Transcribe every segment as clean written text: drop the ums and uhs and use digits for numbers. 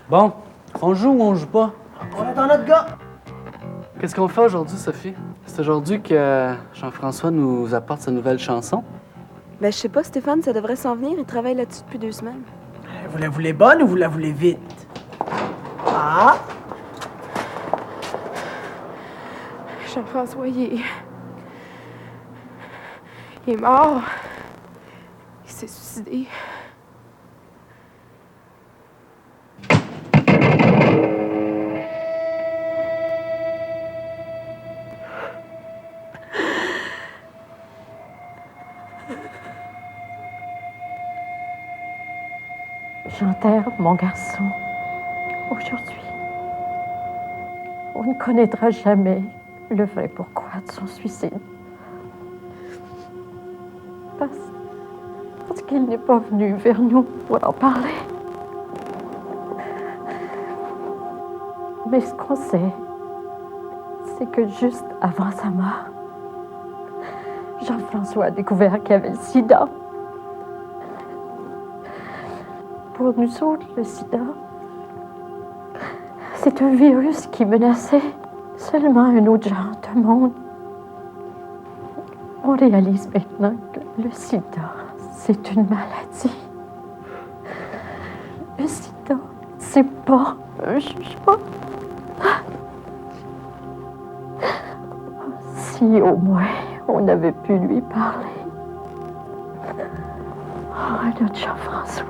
Bon, on joue ou on joue pas? On attend notre gars! Qu'est-ce qu'on fait aujourd'hui, Sophie? C'est aujourd'hui que Jean-François nous apporte sa nouvelle chanson? Ben, je sais pas, Stéphane, ça devrait s'en venir. Il travaille là-dessus depuis 2 semaines. Vous la voulez bonne ou vous la voulez vite? Ah! Jean-François, il est mort. Il s'est suicidé. J'enterre mon garçon aujourd'hui. On ne connaîtra jamais le vrai pourquoi de son suicide. Parce qu'il n'est pas venu vers nous pour en parler. Mais ce qu'on sait, c'est que juste avant sa mort, Jean-François a découvert qu'il avait le sida. Pour nous autres, le sida, c'est un virus qui menaçait seulement un autre genre de monde. On réalise maintenant que le sida, c'est une maladie. Le sida, c'est pas un jugement. Si au moins on avait pu lui parler. Oh, notre Jean-François.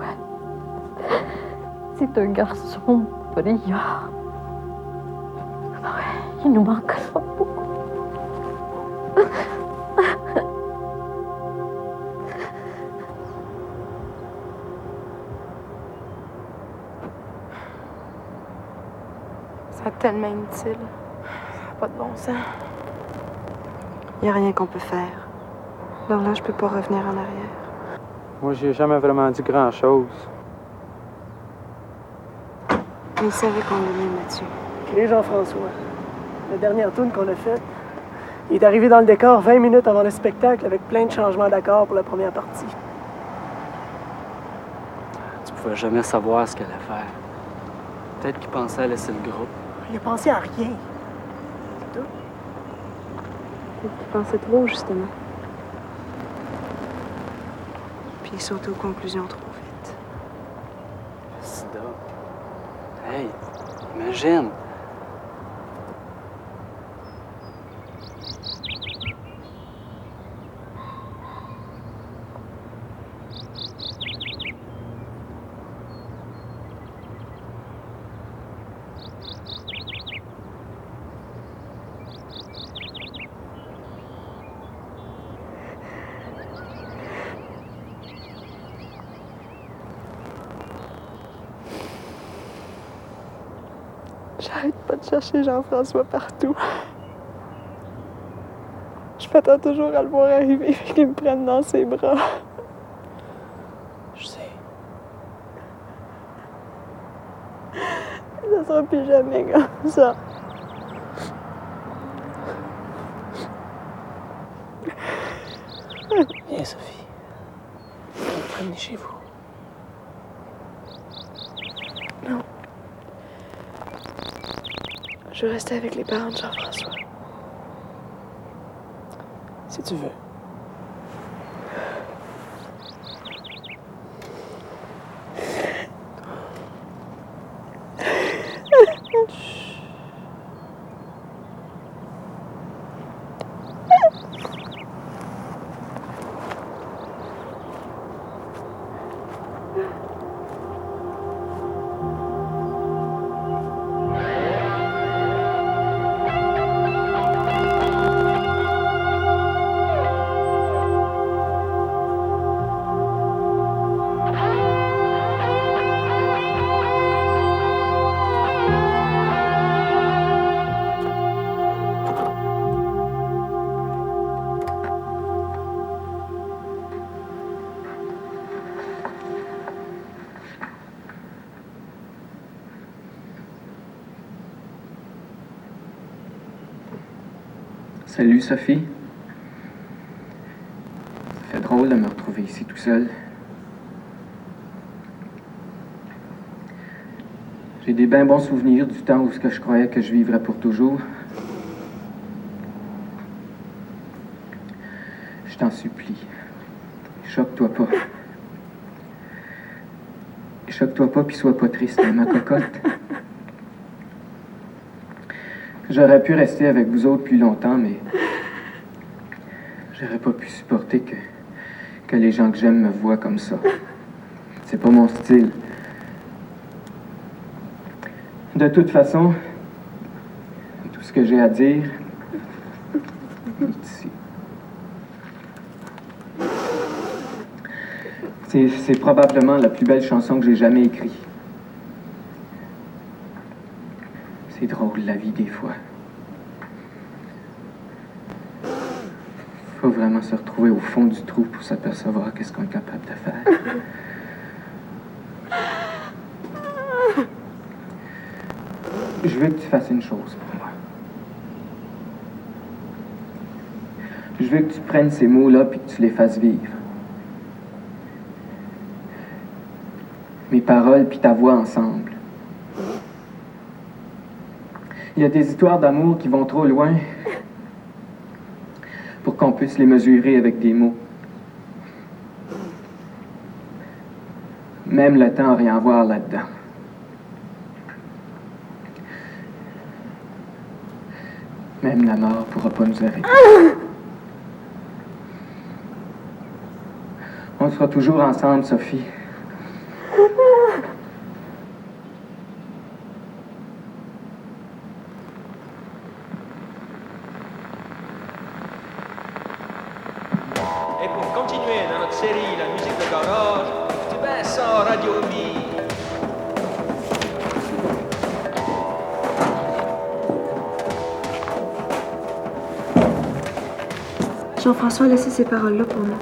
C'est un garçon brillant. Ouais, il nous manquera beaucoup. Ça a tellement inutile. Ça n'a pas de bon sens. Il n'y a rien qu'on peut faire. Alors là, je peux pas revenir en arrière. Moi, j'ai jamais vraiment dit grand-chose. Il savait qu'on l'aimait, Mathieu. Et Jean-François, la dernière tune qu'on a faite, il est arrivé dans le décor 20 minutes avant le spectacle avec plein de changements d'accords pour la première partie. Tu pouvais jamais savoir ce qu'elle allait faire. Peut-être qu'il pensait à laisser le groupe. Il a pensé à rien. C'est tout. Peut-être qu'il pensait trop, justement. Puis il saute aux conclusions trop vite. Le sida. Hey, imagine. J'arrête pas de chercher Jean-François partout. Je m'attends toujours à le voir arriver et qu'il me prenne dans ses bras. Je sais. Ça sera plus jamais comme ça. Viens, Sophie. On va te promener chez vous. Non. Je veux rester avec les parents de Jean-François. Si tu veux. Salut, Sophie. Ça fait drôle de me retrouver ici tout seul. J'ai des bien bons souvenirs du temps où je croyais que je vivrais pour toujours. Je t'en supplie. Choque-toi pas. Choque-toi pas puis sois pas triste, hein, ma cocotte. J'aurais pu rester avec vous autres plus longtemps, mais j'aurais pas pu supporter que les gens que j'aime me voient comme ça. C'est pas mon style. De toute façon, tout ce que j'ai à dire est ici. C'est probablement la plus belle chanson que j'ai jamais écrite. C'est drôle, la vie, des fois. Faut vraiment se retrouver au fond du trou pour s'apercevoir qu'est-ce qu'on est capable de faire. Je veux que tu fasses une chose pour moi. Je veux que tu prennes ces mots-là puis que tu les fasses vivre. Mes paroles puis ta voix ensemble. Il y a des histoires d'amour qui vont trop loin pour qu'on puisse les mesurer avec des mots. Même le temps n'a rien à voir là-dedans. Même la mort pourra pas nous arrêter. On sera toujours ensemble, Sophie. Et pour continuer dans notre série La musique de garage, écoutez bien ça, Radio Mi. Jean-François a laissé ces paroles-là pour moi.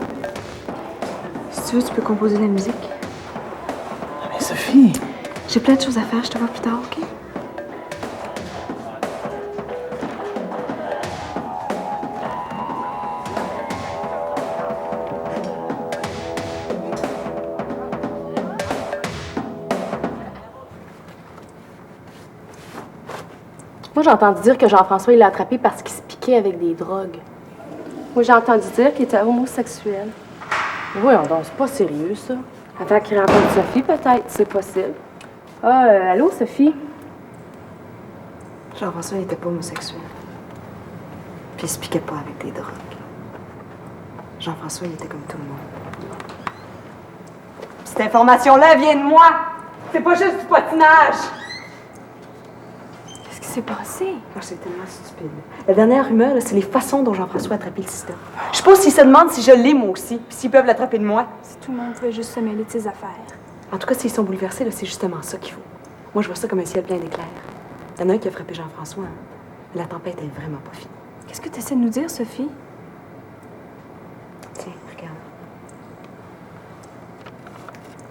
Si tu veux, tu peux composer la musique. Mais Sophie! J'ai plein de choses à faire, je te vois plus tard, OK? Moi, j'ai entendu dire que Jean-François, il l'a attrapé parce qu'il se piquait avec des drogues. Moi, j'ai entendu dire qu'il était homosexuel. Mais voyons donc, c'est pas sérieux, ça. Avant qu'il rencontre Sophie, peut-être, c'est possible. Ah, allô, Sophie? Jean-François n'était pas homosexuel. Puis il se piquait pas avec des drogues. Jean-François, il était comme tout le monde. Cette information-là vient de moi! C'est pas juste du patinage! Qu'est-ce qui s'est passé? Ah, c'est tellement stupide. La dernière rumeur, là, c'est les façons dont Jean-François a attrapé le système. Je sais pas s'ils se demandent si je l'ai, moi aussi, puis s'ils peuvent l'attraper de moi. Si tout le monde pouvait juste se mêler de ses affaires. En tout cas, s'ils sont bouleversés, là, c'est justement ça qu'il faut. Moi, je vois ça comme un ciel plein d'éclairs. Il y en a un qui a frappé Jean-François, hein. Mais la tempête est vraiment pas finie. Qu'est-ce que tu essaies de nous dire, Sophie? Tiens, regarde.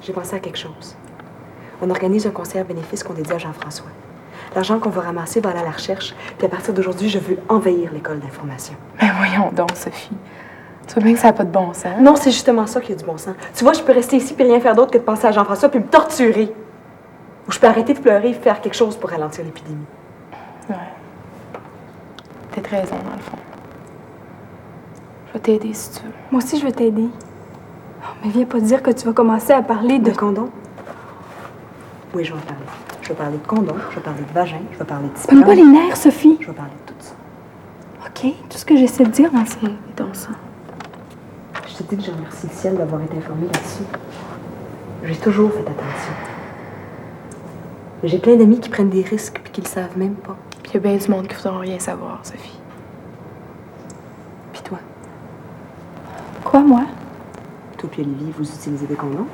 J'ai pensé à quelque chose. On organise un concert bénéfice qu'on dédie à Jean-François. L'argent qu'on va ramasser va aller à la recherche, puis à partir d'aujourd'hui, je veux envahir l'école d'information. Mais voyons donc, Sophie. Tu vois bien que ça n'a pas de bon sens. Non, c'est justement ça qui a du bon sens. Tu vois, je peux rester ici puis rien faire d'autre que de penser à Jean-François puis me torturer. Ou je peux arrêter de pleurer et faire quelque chose pour ralentir l'épidémie. Ouais. T'as raison, dans le fond. Je vais t'aider si tu veux. Moi aussi, je veux t'aider. Oh, mais viens pas dire que tu vas commencer à parler de... De condom? Oui, je vais en parler. Je vais parler de condom, je vais parler de vagin, je vais parler de sperme. Pogne pas les nerfs, Sophie. Je vais parler de tout ça. OK? Tout ce que j'essaie de dire dans ça. Et donc ça. Je te dis que je remercie le ciel d'avoir été informée là-dessus. J'ai toujours fait attention. Mais j'ai plein d'amis qui prennent des risques puis qui le savent même pas. Puis il y a bien du monde qui ne voudront rien savoir, Sophie. Puis toi? Quoi, moi? Toi puis Olivier, vous utilisez des condoms?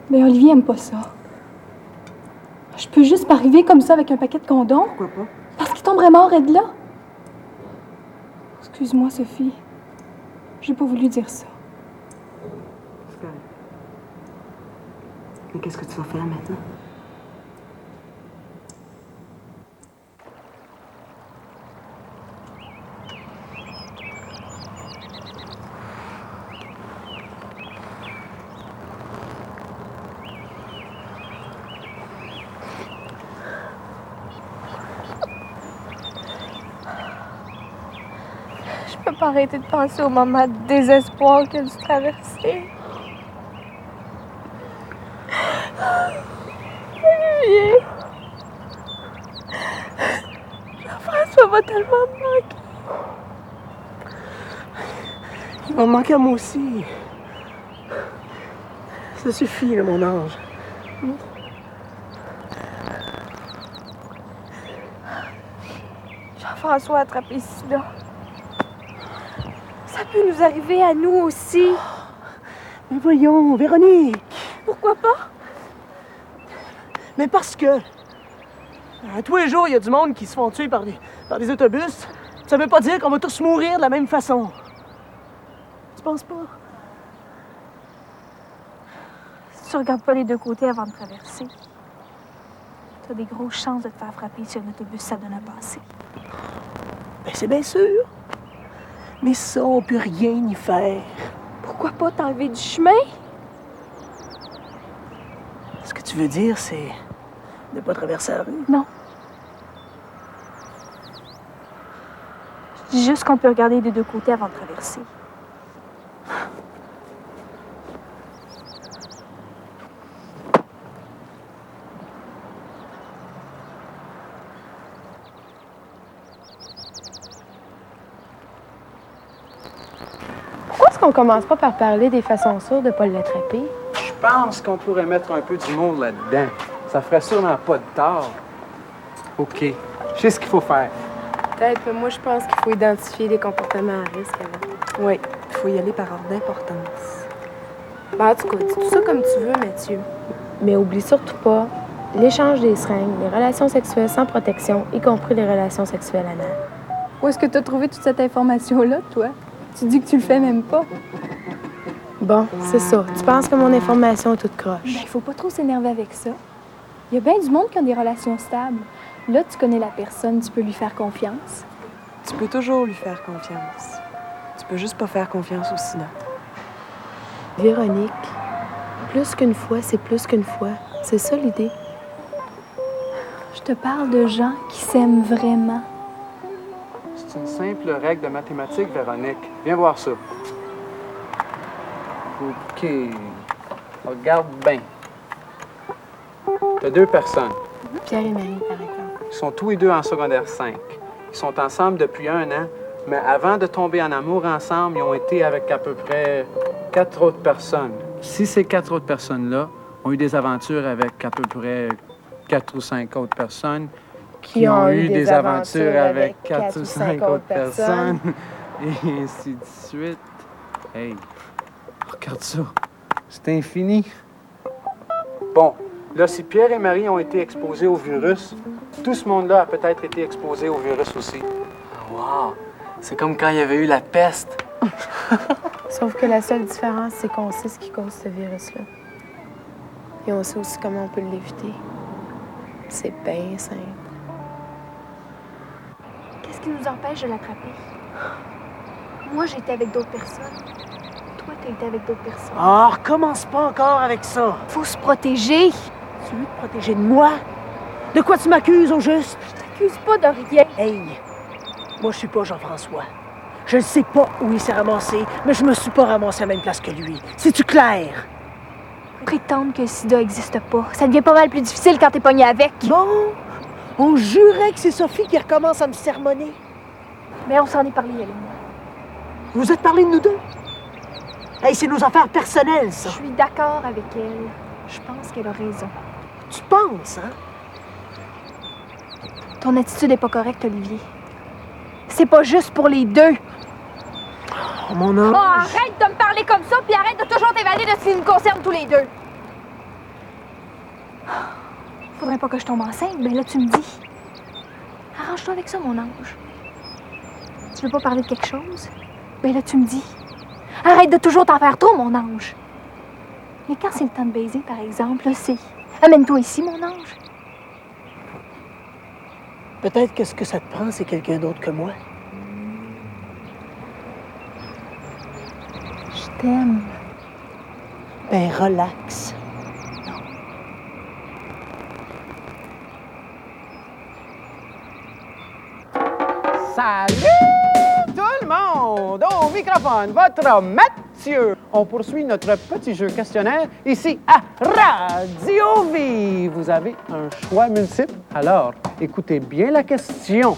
Mais Olivier aime pas ça. Je peux juste pas arriver comme ça avec un paquet de condoms? Pourquoi pas? Parce qu'il tomberait mort et de là. Excuse-moi, Sophie. J'ai pas voulu dire ça. C'est correct. Mais qu'est-ce que tu vas faire maintenant? peux pas arrêter de penser au moment de désespoir qu'elle a dû traverser. Olivier! Jean-François va tellement me manquer. Il va me manquer à moi aussi. Ça suffit, là, mon ange. Jean-François a attrapé sida. Ça peut nous arriver à nous aussi. Mais voyons, Véronique! Pourquoi pas? Mais parce que... tous les jours, il y a du monde qui se font tuer par des autobus. Ça veut pas dire qu'on va tous mourir de la même façon. Tu penses pas? Si tu regardes pas les deux côtés avant de traverser, t'as des grosses chances de te faire frapper si un autobus ça donne à passer. Ben c'est bien sûr. Mais ça, on peut rien y faire. Pourquoi pas t'enlever du chemin? Ce que tu veux dire, c'est de pas traverser la rue? Non. Je dis juste qu'on peut regarder des deux côtés avant de traverser. Pourquoi est-ce qu'on commence pas par parler des façons sûres de pas l'attraper? Je pense qu'on pourrait mettre un peu d'humour là-dedans. Ça ferait sûrement pas de tort. OK. Je sais ce qu'il faut faire. Peut-être, mais moi, je pense qu'il faut identifier les comportements à risque avant. Oui, il faut y aller par ordre d'importance. Ben, en tout cas, dis tout ça comme tu veux, Mathieu. Mais oublie surtout pas l'échange des seringues, les relations sexuelles sans protection, y compris les relations sexuelles anales. Où est-ce que tu as trouvé toute cette information-là, toi? Tu dis que tu le fais même pas. Bon, c'est ça. Tu penses que mon information est toute croche. Ben, il faut pas trop s'énerver avec ça. Il y a bien du monde qui a des relations stables. Là, tu connais la personne, tu peux lui faire confiance. Tu peux toujours lui faire confiance. Tu peux juste pas faire confiance au sida. Véronique, plus qu'une fois, c'est plus qu'une fois. C'est ça l'idée. Je te parle de gens qui s'aiment vraiment. C'est une simple règle de mathématiques, Véronique. Viens voir ça. OK. Regarde bien. T'as deux personnes. Pierre et Marie, par exemple. Ils sont tous les deux en secondaire 5. Ils sont ensemble depuis 1 an, mais avant de tomber en amour ensemble, ils ont été avec à peu près 4 autres personnes. Si ces 4 autres personnes-là ont eu des aventures avec à peu près 4 ou 5 autres personnes, qui ont eu des aventures avec 4 ou 5 autres personnes, et ainsi de suite. Hey, regarde ça. C'est infini. Bon, là, si Pierre et Marie ont été exposés au virus, tout ce monde-là a peut-être été exposé au virus aussi. Wow! C'est comme quand il y avait eu la peste. Sauf que la seule différence, c'est qu'on sait ce qui cause ce virus-là. Et on sait aussi comment on peut l'éviter. C'est bien simple. Qu'est-ce qui nous empêche de l'attraper? Moi, j'ai été avec d'autres personnes. Toi, t'as été avec d'autres personnes. Ah, recommence pas encore avec ça. Faut se protéger. Tu veux te protéger de moi? De quoi tu m'accuses, au juste? Je t'accuse pas de rien. Hey, moi, je suis pas Jean-François. Je ne sais pas où il s'est ramassé, mais je me suis pas ramassé à la même place que lui. C'est-tu clair? Prétendre que le sida existe pas, ça devient pas mal plus difficile quand t'es pogné avec. Bon, on jurait que c'est Sophie qui recommence à me sermonner. Mais on s'en est parlé, elle et moi. Vous êtes parlé de nous deux? Hey, c'est nos affaires personnelles, ça. Je suis d'accord avec elle. Je pense qu'elle a raison. Tu penses, hein? Ton attitude est pas correcte, Olivier. C'est pas juste pour les deux. Oh, mon ange. Oh, arrête de me parler comme ça, puis arrête de toujours t'évader de ce qui nous concerne tous les deux. Faudrait pas que je tombe enceinte, ben là, tu me dis. Arrange-toi avec ça, mon ange. Tu veux pas parler de quelque chose? Ben là, tu me dis. Arrête de toujours t'en faire trop, mon ange. Mais quand c'est le temps de baiser, par exemple, là, c'est... Amène-toi ici, mon ange. Peut-être que ce que ça te prend, c'est quelqu'un d'autre que moi. Je t'aime. Ben, relax. Salut tout le monde! monde, au microphone, votre Mathieu. On poursuit notre petit jeu questionnaire ici à Radio Vie. Vous avez un choix multiple, alors écoutez bien la question.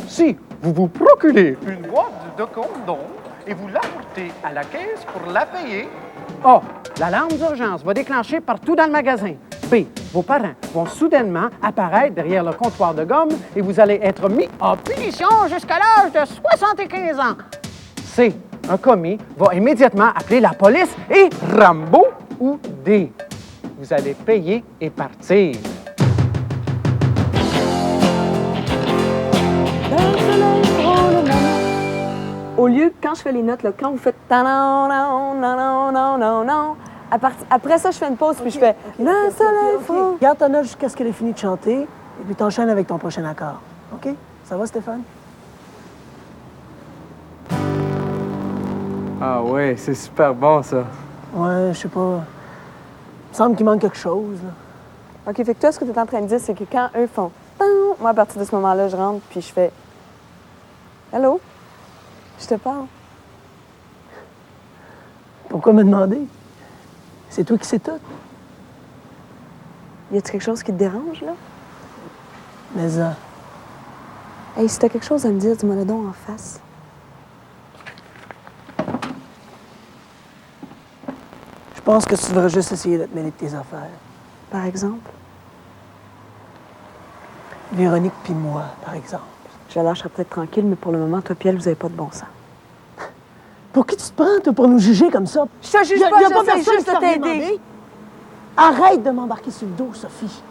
Si vous vous procurez une boîte de condoms et vous l'apportez à la caisse pour la payer, A. L'alarme d'urgence va déclencher partout dans le magasin. B. Vos parents vont soudainement apparaître derrière le comptoir de gomme et vous allez être mis en punition jusqu'à l'âge de 75 ans. C. Un commis va immédiatement appeler la police et Rambo. Ou D. Vous allez payer et partir. Au lieu, quand je fais les notes, là, quand vous faites non, non, non, non, non, non, non, après ça, je fais une pause puis je fais le soleil faut. Garde ta note jusqu'à ce qu'elle ait fini de chanter et puis t'enchaînes avec ton prochain accord. OK? Ça va, Stéphane? Ah ouais, c'est super bon, ça. Ouais, je sais pas. Il me semble qu'il manque quelque chose, là. OK, fait que toi, ce que tu es en train de dire, c'est que quand eux font moi, à partir de ce moment-là, je rentre puis je fais allô? Je te parle. Pourquoi me demander? C'est toi qui sais tout. Y a-tu quelque chose qui te dérange, là? Mais ça. Hey, si t'as quelque chose à me dire, dis-moi le donc en face. Je pense que tu devrais juste essayer de te mêler de tes affaires. Par exemple? Véronique puis moi, par exemple. Je la lâcherai peut-être tranquille, mais pour le moment, toi et elle, vous avez pas de bon sens. Pour qui tu te prends, toi, pour nous juger comme ça? Je te juge pas, j'essaie juste de t'aider. Arrête de m'embarquer sur le dos, Sophie.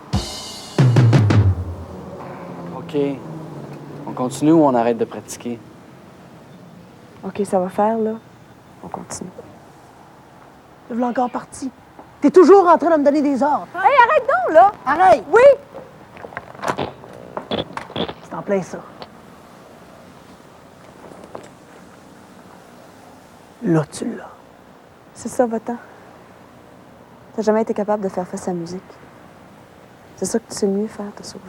OK. On continue ou on arrête de pratiquer? OK, ça va faire, là. On continue. Tu es encore parti. T'es toujours en train de me donner des ordres. Hey, arrête donc, là! Arrête! Oui! C'est en plein ça. Là, tu l'as. C'est ça, va-t'en. T'as jamais été capable de faire face à la musique. C'est ça que tu sais mieux faire, te sauver.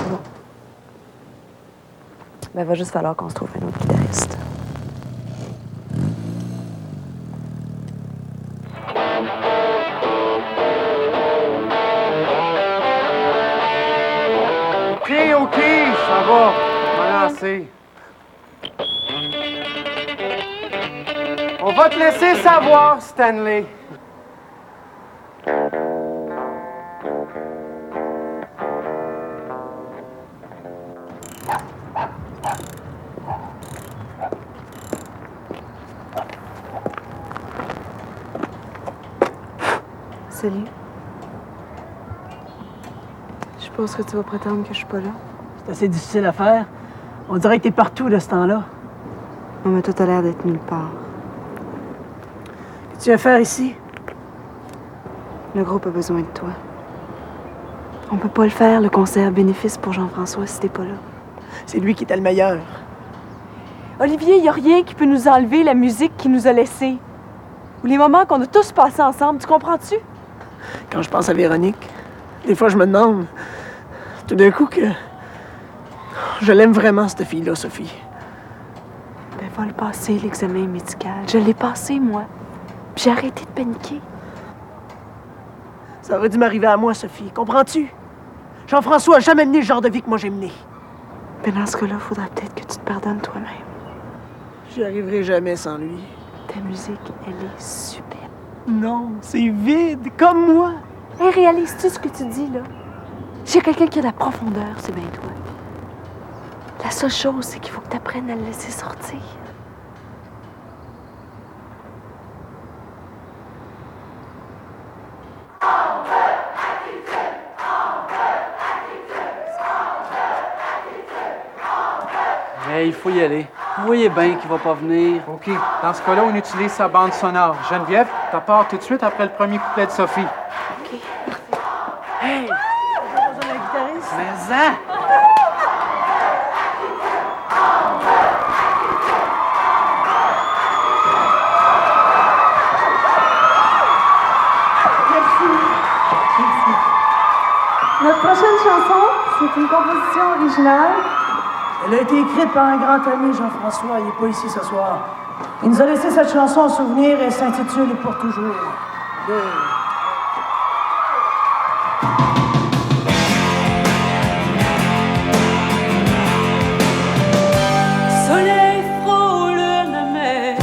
Bon. Ben, va juste falloir qu'on se trouve un autre guitariste. OK, ça va. Voilà, assez. On va te laisser savoir, Stanley. Salut. Je suppose que tu vas prétendre que je suis pas là. C'est assez difficile à faire. On dirait que t'es partout de ce temps-là. Non, mais toi, t'as l'air d'être nulle part. Qu'est-ce que tu viens faire ici? Le groupe a besoin de toi. On peut pas le faire, le concert bénéfice pour Jean-François, si t'es pas là. C'est lui qui était le meilleur. Olivier, y a rien qui peut nous enlever la musique qu'il nous a laissée. Ou les moments qu'on a tous passés ensemble, tu comprends-tu? Quand je pense à Véronique, des fois, je me demande, tout d'un coup, que je l'aime vraiment, cette fille-là, Sophie. Ben, va le passer, l'examen médical. Je l'ai passé, moi. Puis j'ai arrêté de paniquer. Ça aurait dû m'arriver à moi, Sophie. Comprends-tu? Jean-François a jamais mené le genre de vie que moi j'ai mené. Ben, dans ce cas-là, il faudrait peut-être que tu te pardonnes toi-même. J'y arriverai jamais sans lui. Ta musique, elle est super. Non, c'est vide, comme moi. Hey, réalises-tu ce que tu dis, là? J'ai quelqu'un qui a de la profondeur, c'est bien toi. La seule chose, c'est qu'il faut que tu apprennes à le laisser sortir. Mais il faut y aller. Vous voyez bien qu'il va pas venir. OK. Dans ce cas-là, on utilise sa bande sonore. Geneviève, ta part tout de suite après le premier couplet de Sophie. OK. Hey! J'ai besoin d'un guitariste. Mais hein! Notre prochaine chanson, c'est une composition originale. Elle a été écrite par un grand ami, Jean-François. Il n'est pas ici ce soir. Il nous a laissé cette chanson en souvenir et elle s'intitule « Pour toujours ». Soleil frôle la mer,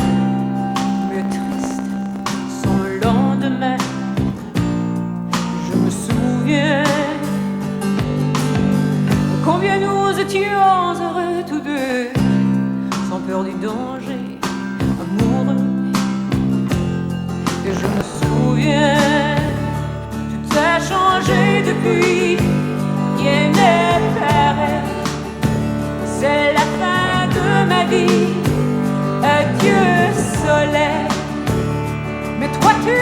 mais triste son lendemain. Je me souviens combien nous étions heureux tous deux, sans peur du danger, amoureux. Et je me souviens, tout a changé depuis, rien n'est pareil. C'est la fin de ma vie, adieu soleil. Mais toi tu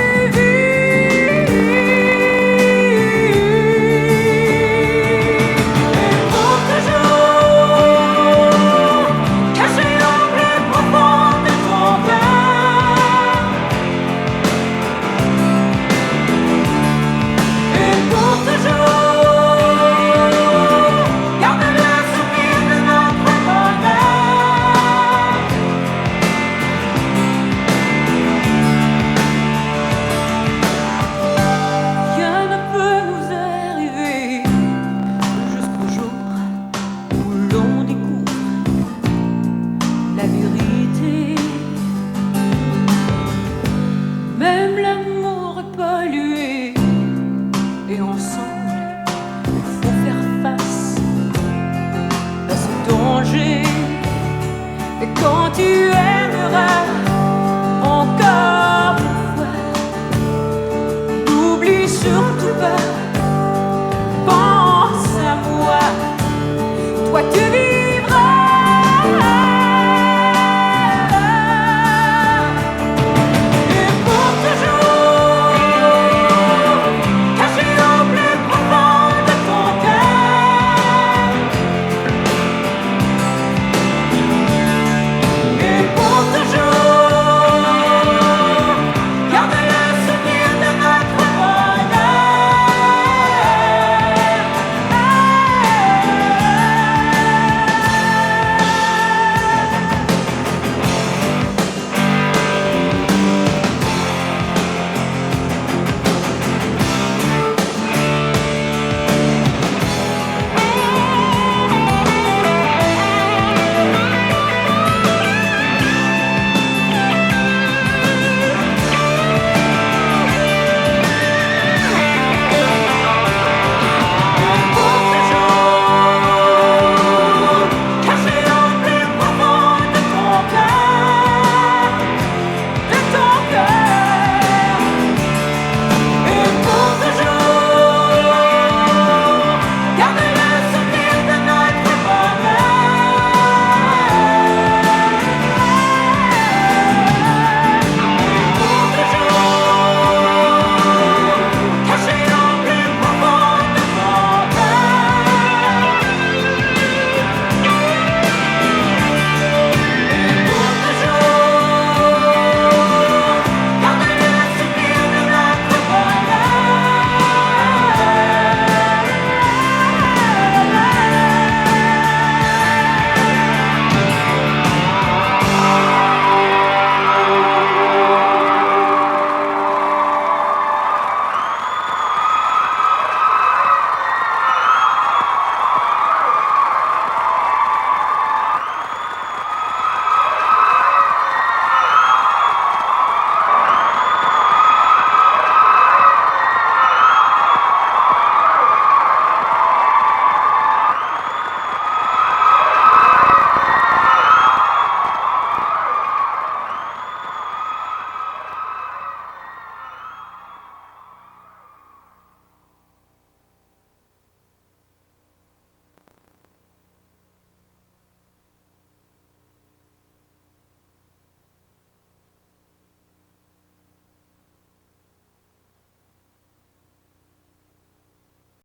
quand tu es